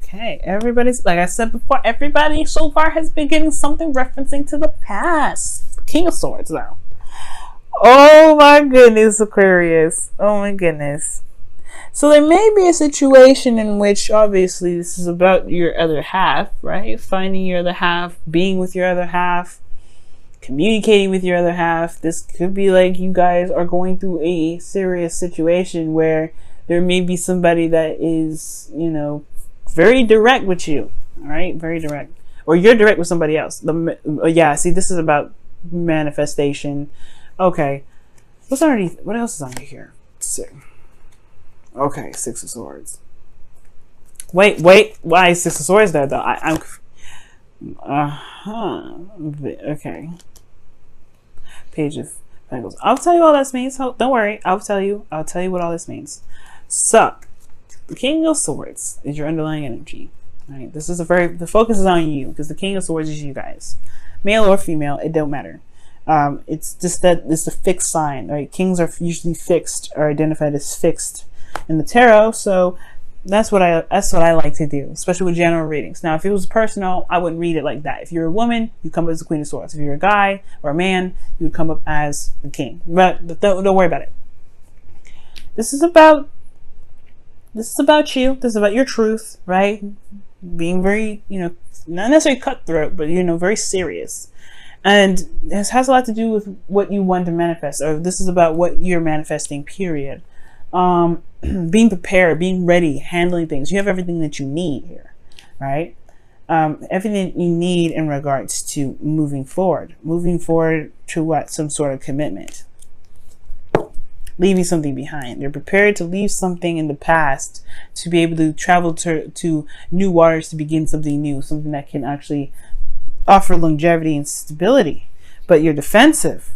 Okay, everybody's, like I said before, everybody so far has been getting something referencing to the past. King of Swords, though. Oh my goodness, Aquarius. Oh my goodness. So there may be a situation in which, obviously, this is about your other half, right? Finding your other half, being with your other half, communicating with your other half. This could be like you guys are going through a serious situation where there may be somebody that is, you know, very direct with you, all right? Very direct. Or you're direct with somebody else. Yeah, see, this is about manifestation. Okay. What else is under here? Let's see. Okay, Six of Swords. Wait. Why is Six of Swords there, though? Okay. Page of Pentacles. I'll tell you all this means. Don't worry. I'll tell you what all this means. So, the King of Swords is your underlying energy. Right? This is the focus is on you, because the King of Swords is you guys. Male or female, it don't matter. It's just that it's a fixed sign, right? Kings are usually fixed, or identified as fixed in the tarot, so that's what I like to do, especially with general readings. Now, if it was personal, I wouldn't read it like that. If you're a woman, you come up as the Queen of Swords. If you're a guy or a man, you would come up as the King. But don't worry about it. This is about you. This is about your truth, right? Being very, not necessarily cutthroat, but very serious. And this has a lot to do with what you want to manifest, or this is about what you're manifesting, period. Being prepared, being ready, handling things. You have everything that you need here, right? Everything you need in regards to moving forward to what? Some sort of commitment. Leaving something behind. You're prepared to leave something in the past to be able to travel to new waters, to begin something new, something that can actually offer longevity and stability. But you're defensive.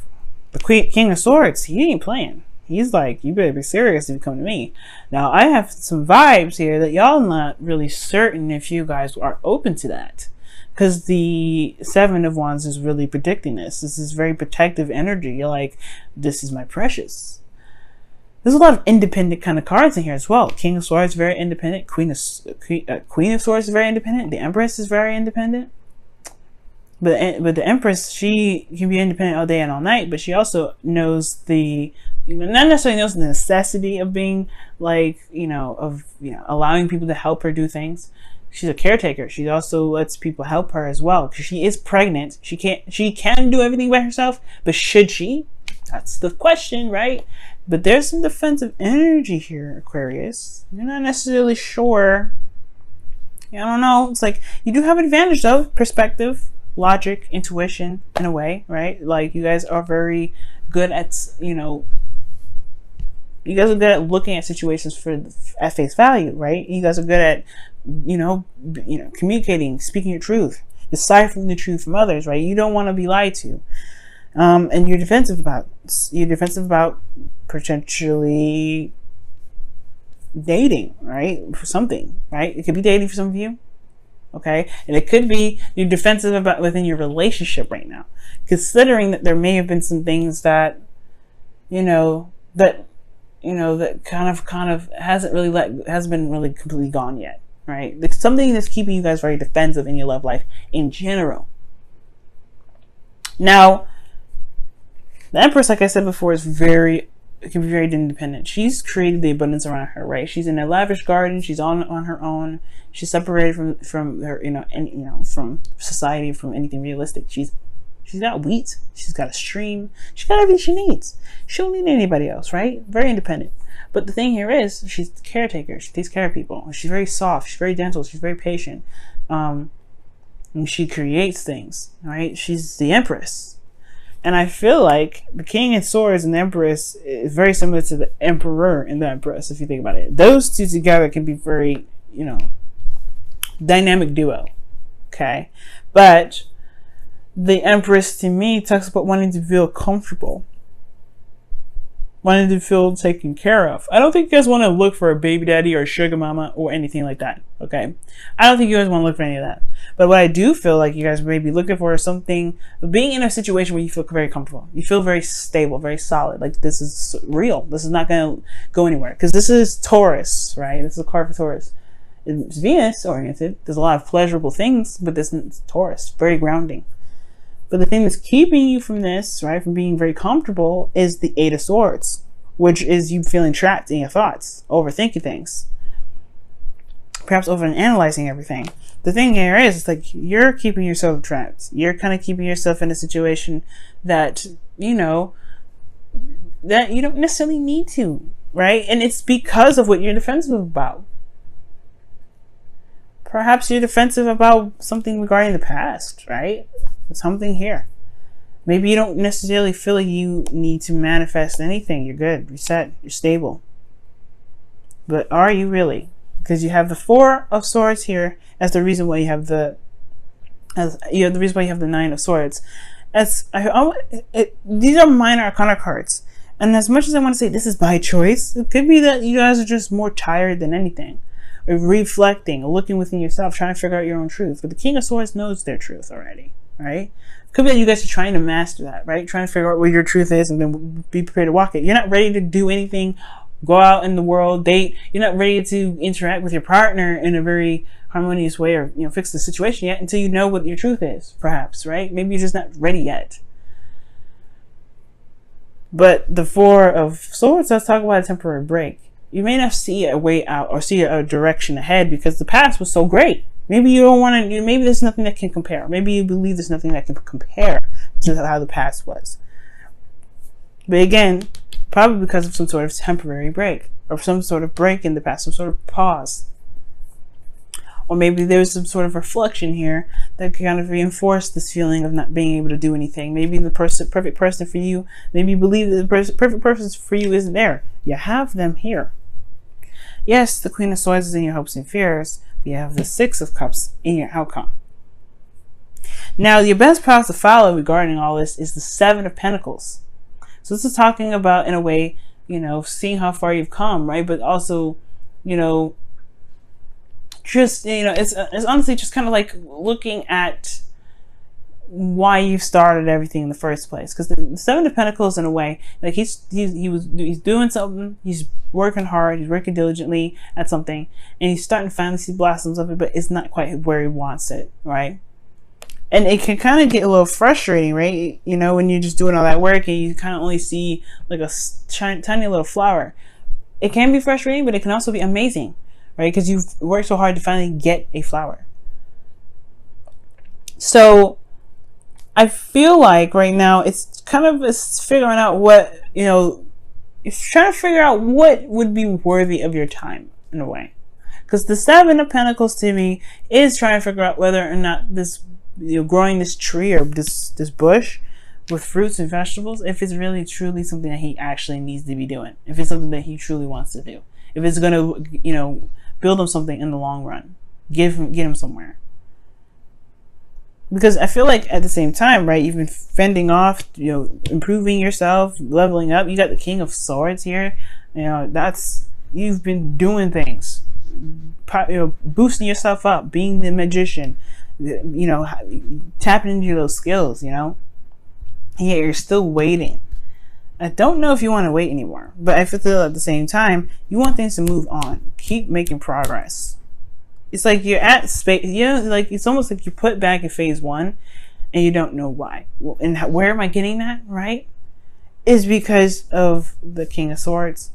The King of Swords, he ain't playing. He's like, you better be serious if you come to me. Now, I have some vibes here that y'all not really certain if you guys are open to that. Because the Seven of Wands is really predicting this. This is very protective energy. You're like, this is my precious. There's a lot of independent kind of cards in here as well. King of Swords is very independent. Queen of Swords is very independent. The Empress is very independent. But the Empress, she can be independent all day and all night, but she also knows not necessarily knows the necessity of being allowing people to help her do things. She's a caretaker. She also lets people help her as well, because she is pregnant. She can do everything by herself, but should she? That's the question, right? But there's some defensive energy here, Aquarius. You're not necessarily sure. I don't know. It's like you do have an advantage though. Perspective, logic, intuition, in a way, right? Like you guys are very good at, you guys are good at looking at situations at face value, right? You guys are good at, communicating, speaking your truth, deciphering the truth from others, right? You don't want to be lied to. And you're defensive about potentially dating, right? For something, right? It could be dating for some of you. Okay. And it could be you're defensive about within your relationship right now, considering that there may have been some things that, that kind of hasn't been really completely gone yet. Right. It's something that's keeping you guys very defensive in your love life in general. Now, the Empress, like I said before, can be very independent. She's created the abundance around her, right? She's in a lavish garden. She's on her own. She's separated from her, from society, from anything realistic. She's got wheat. She's got a stream. She's got everything she needs. She don't need anybody else, right? Very independent. But the thing here is, she's a caretaker. She takes care of people. She's very soft. She's very gentle. She's very patient. And she creates things, right? She's the Empress. And I feel like the King of Swords and the Empress is very similar to the Emperor and the Empress, if you think about it. Those two together can be very, dynamic duo. Okay? But the Empress, to me, talks about wanting to feel comfortable. Wanting to feel taken care of. I don't think you guys want to look for a baby daddy or a sugar mama or anything like that. Okay? I don't think you guys want to look for any of that. But what I do feel like you guys may be looking for is something, being in a situation where you feel very comfortable. You feel very stable, very solid. Like this is real. This is not going to go anywhere. Because this is Taurus, right? This is a card for Taurus. It's Venus oriented. There's a lot of pleasurable things, but this is Taurus, very grounding. But the thing that's keeping you from this, right, from being very comfortable, is the Eight of Swords, which is you feeling trapped in your thoughts, overthinking things, perhaps overanalyzing everything. The thing here is, it's like you're keeping yourself trapped. You're kind of keeping yourself in a situation that, you know, that you don't necessarily need to, right? And it's because of what you're defensive about. Perhaps you're defensive about something regarding the past, right? Something here. Maybe you don't necessarily feel like you need to manifest anything. You're good. You're set. You're stable. But are you really? Because you have the Four of Swords here as the reason why you have the reason why you have the Nine of Swords. These are minor arcana cards. And as much as I want to say this is by choice, it could be that you guys are just more tired than anything. Or reflecting, or looking within yourself, trying to figure out your own truth. But the King of Swords knows their truth already, right? Could be that you guys are trying to master that, right? Trying to figure out what your truth is and then be prepared to walk it. You're not ready to do anything, go out in the world, date. You're not ready to interact with your partner in a very harmonious way or, you know, fix the situation yet until you know what your truth is, perhaps, right? Maybe you're just not ready yet. But the Four of Swords, let's talk about a temporary break. You may not see a way out or see a direction ahead because the past was so great. Maybe you don't want to, maybe there's nothing that can compare. Maybe you believe there's nothing that can compare to how the past was. But again, probably because of some sort of temporary break or some sort of break in the past, some sort of pause. Or maybe there's some sort of reflection here that can kind of reinforce this feeling of not being able to do anything. Maybe the perfect person for you, maybe you believe that the perfect person for you isn't there. You have them here. Yes, the Queen of Swords is in your hopes and fears, but you have the Six of Cups in your outcome. Now, your best path to follow regarding all this is the Seven of Pentacles. So this is talking about, in a way, you know, seeing how far you've come, right? But also, you know, just, you know, it's honestly just kind of like looking at why you started everything in the first place. Because the Seven of Pentacles, in a way, like he's doing something, he's working hard, he's working diligently at something, and he's starting to finally see blossoms of it, but it's not quite where he wants it, right? And it can kind of get a little frustrating, right? You know, when you're just doing all that work and you kind of only see like a tiny little flower. It can be frustrating, but it can also be amazing, right? Because you've worked so hard to finally get a flower. So I feel like right now it's figuring out what, you know, it's trying to figure out what would be worthy of your time in a way. Because the Seven of Pentacles to me is trying to figure out whether or not this, you know, growing this tree or this bush with fruits and vegetables, if it's really truly something that he actually needs to be doing. If it's something that he truly wants to do. If it's going to, you know, build him something in the long run. Get him somewhere. Because I feel like at the same time, right, you've been fending off, you know, improving yourself, leveling up. You got the King of Swords here. You know, you've been doing things, you know, boosting yourself up, being the magician, you know, tapping into those skills, you know. And yet you're still waiting. I don't know if you want to wait anymore, but I feel at the same time, you want things to move on. Keep making progress. It's like you're at space, you know, like it's almost like you put back in phase 1 and you don't know why. And where am I getting that, right? Is because of the King of Swords.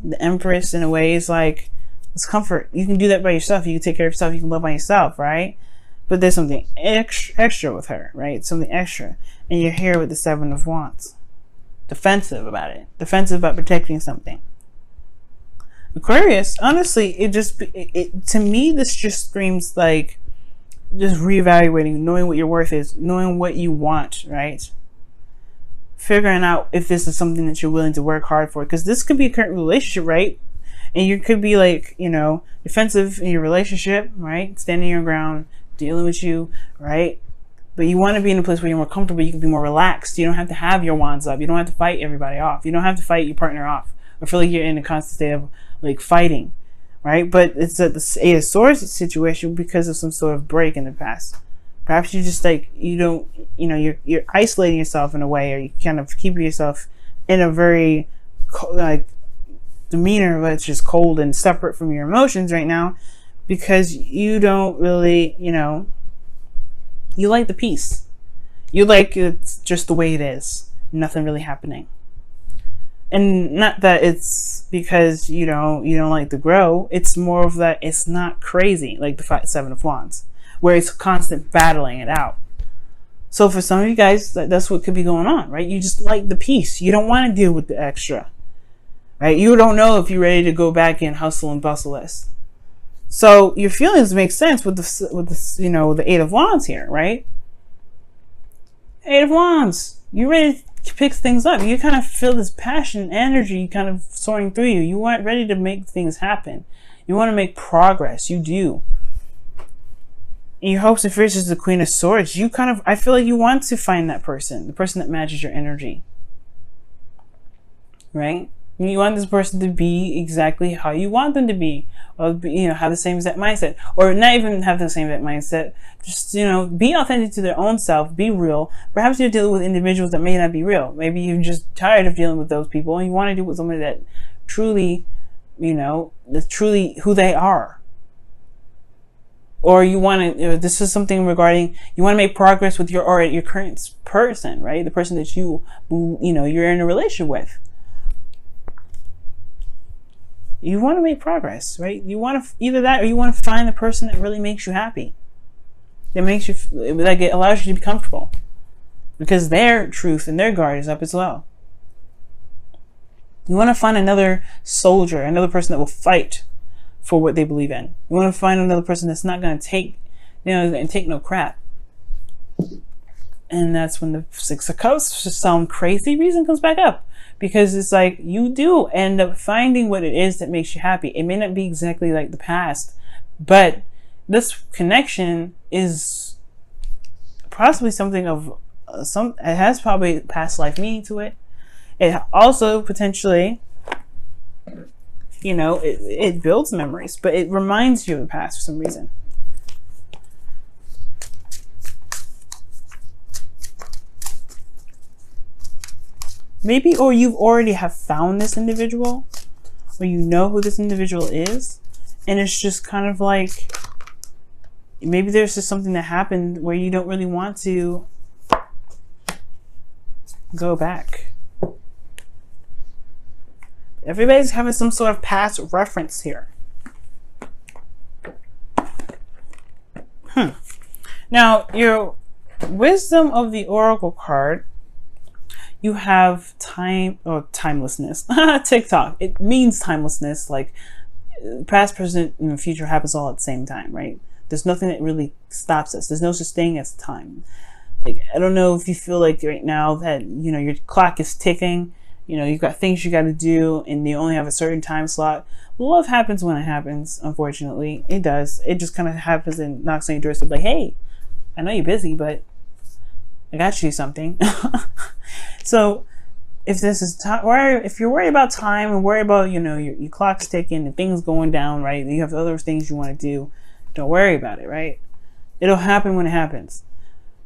The Empress, in a way, is like, it's comfort. You can do that by yourself. You can take care of yourself. You can love on yourself, right? But there's something extra with her, right? Something extra. And you're here with the Seven of Wands. Defensive about it. Defensive about protecting something. Aquarius, honestly, to me, this just screams like just reevaluating, knowing what your worth is, knowing what you want, right? Figuring out if this is something that you're willing to work hard for. Because this could be a current relationship, right? And you could be like, you know, defensive in your relationship, right? Standing your ground, dealing with you, right? But you want to be in a place where you're more comfortable, you can be more relaxed. You don't have to have your wands up. You don't have to fight everybody off. You don't have to fight your partner off. Or feel like you're in a constant state of like fighting, right? But it's the Eight of Swords situation because of some sort of break in the past. Perhaps you just like, you don't, you know, you're isolating yourself in a way, or you kind of keep yourself in a very like demeanor, but it's just cold and separate from your emotions right now, because you don't really, you like the peace. You like it's just the way it is. Nothing really happening. And not that it's because you don't like to grow. It's more of that it's not crazy like the Seven of Wands, where it's constant battling it out. So for some of you guys, that's what could be going on, right? You just like the peace. You don't want to deal with the extra, right? You don't know if you're ready to go back and hustle and bustle this. So your feelings make sense with the Eight of Wands here, right? Eight of Wands. You're ready to pick things up. You kind of feel this passion, energy kind of soaring through you. You aren't ready to make things happen. You want to make progress. You do. In your hopes and fears is the Queen of Swords. I feel like you want to find that person, the person that matches your energy. Right? You want this person to be exactly how you want them to be. Or, have the same exact mindset. Or not even have the same exact mindset. Just, be authentic to their own self. Be real. Perhaps you're dealing with individuals that may not be real. Maybe you're just tired of dealing with those people and you want to deal with somebody that truly, that's truly who they are. Or you want to, this is something regarding, you want to make progress with your current person, right? The person that you're in a relationship with. You want to make progress, right? You want to either that, or you want to find the person that really makes you happy. That makes you, like, it allows you to be comfortable, because their truth and their guard is up as well. You want to find another soldier, another person that will fight for what they believe in. You want to find another person that's not going to take, take no crap. And that's when the Six of Cups, for some crazy reason, comes back up. Because it's like, you do end up finding what it is that makes you happy. It may not be exactly like the past, but this connection is possibly something of it has probably past life meaning to it. It also potentially, it builds memories, but it reminds you of the past for some reason. Maybe, or you've already have found this individual, or you know who this individual is, and it's just kind of like, maybe there's just something that happened where you don't really want to go back. Everybody's having some sort of past reference here. Now, your Wisdom of the Oracle card, you have time or timelessness. TikTok. It means timelessness. Like past, present, and future happens all at the same time, right? There's nothing that really stops us. There's no such thing as time. Like, I don't know if you feel like right now that, your clock is ticking, you've got things you got to do and you only have a certain time slot. Love happens when it happens, unfortunately. It does. It just kind of happens and knocks on your doorstep like, hey, I know you're busy, but I got you something. So if this is if you're worried about time and worried about, your clock's ticking and things going down, right? You have other things you want to do. Don't worry about it, right? It'll happen when it happens.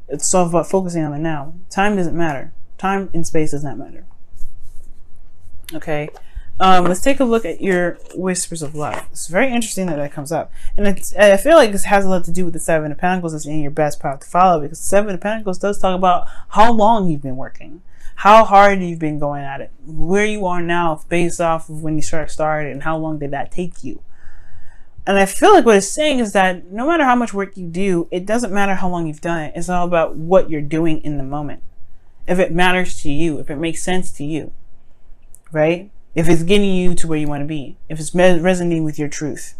It's all about focusing on the now. Time doesn't matter. Time and space does not matter. Okay. Let's take a look at your Whispers of Love. It's very interesting that comes up. And I feel like this has a lot to do with the Seven of Pentacles that's in your best path to follow, because the Seven of Pentacles does talk about how long you've been working, how hard you've been going at it, where you are now based off of when you started, and how long did that take you. And I feel like what it's saying is that no matter how much work you do, it doesn't matter how long you've done it. It's all about what you're doing in the moment. If it matters to you, if it makes sense to you, right? If it's getting you to where you want to be, if it's resonating with your truth.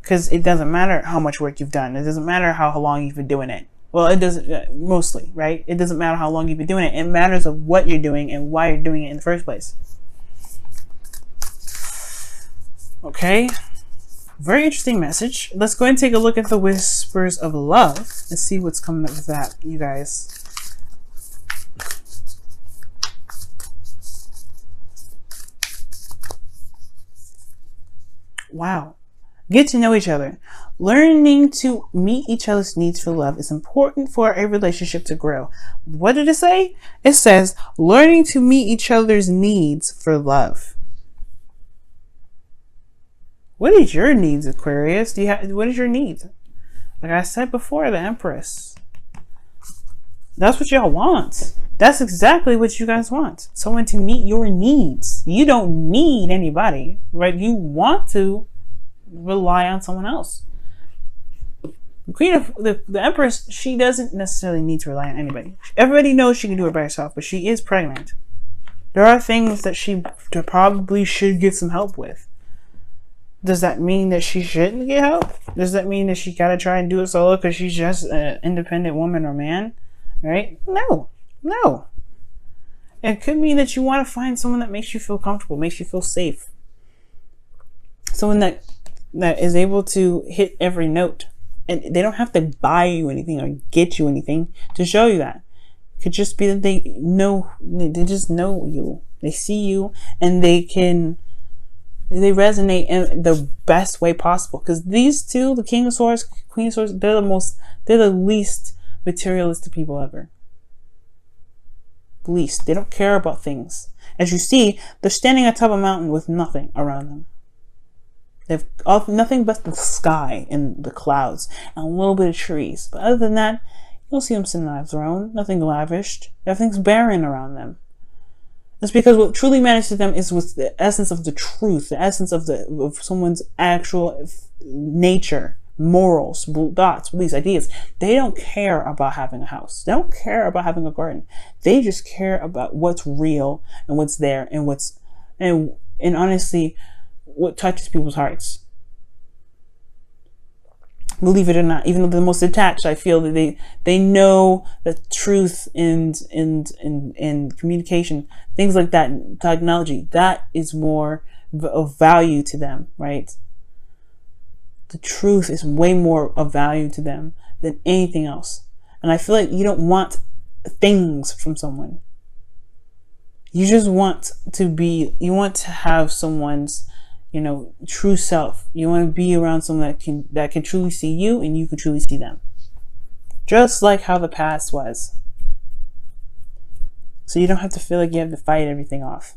Because it doesn't matter how much work you've done. It doesn't matter how long you've been doing it. Well, it doesn't, mostly, right? It doesn't matter how long you've been doing it. It matters of what you're doing and why you're doing it in the first place. Okay. Very interesting message. Let's go ahead and take a look at the Whispers of Love and see what's coming up with that, you guys. Wow. Get to know each other. Learning to meet each other's needs for love is important for a relationship to grow. What did it say? It says learning to meet each other's needs for love. What is your needs, Aquarius? What is your needs? Like I said before, the Empress. That's what y'all want. That's exactly what you guys want. Someone to meet your needs. You don't need anybody, right? You want to rely on someone else. The Empress, she doesn't necessarily need to rely on anybody. Everybody knows she can do it by herself, but she is pregnant. There are things that she probably should get some help with. Does that mean that she shouldn't get help? Does that mean that she gotta try and do it solo because she's just an independent woman or man? Right? No. It could mean that you want to find someone that makes you feel comfortable, makes you feel safe. Someone that is able to hit every note. And they don't have to buy you anything or get you anything to show you that. It could just be that they just know you. They see you and they resonate in the best way possible. Because these two, the King of Swords, Queen of Swords, they're the least materialistic people ever. Least. They don't care about things. As you see, they're standing atop a mountain with nothing around them. They've nothing but the sky and the clouds and a little bit of trees. But other than that, you'll see them sitting on a throne. Nothing lavished. Everything's barren around them. That's because what truly matters to them is with the essence of the truth, the essence of someone's actual nature, morals, thoughts, beliefs, ideas. They don't care about having a house. They don't care about having a garden. They just care about what's real and what's there and honestly, what touches people's hearts. Believe it or not, even though they're the most attached, I feel that they know the truth and communication, things like that, technology, that is more of value to them, right? The truth is way more of value to them than anything else. And I feel like you don't want things from someone. You just want to have someone's, true self. You want to be around someone that can truly see you and you can truly see them. Just like how the past was. So you don't have to feel like you have to fight everything off.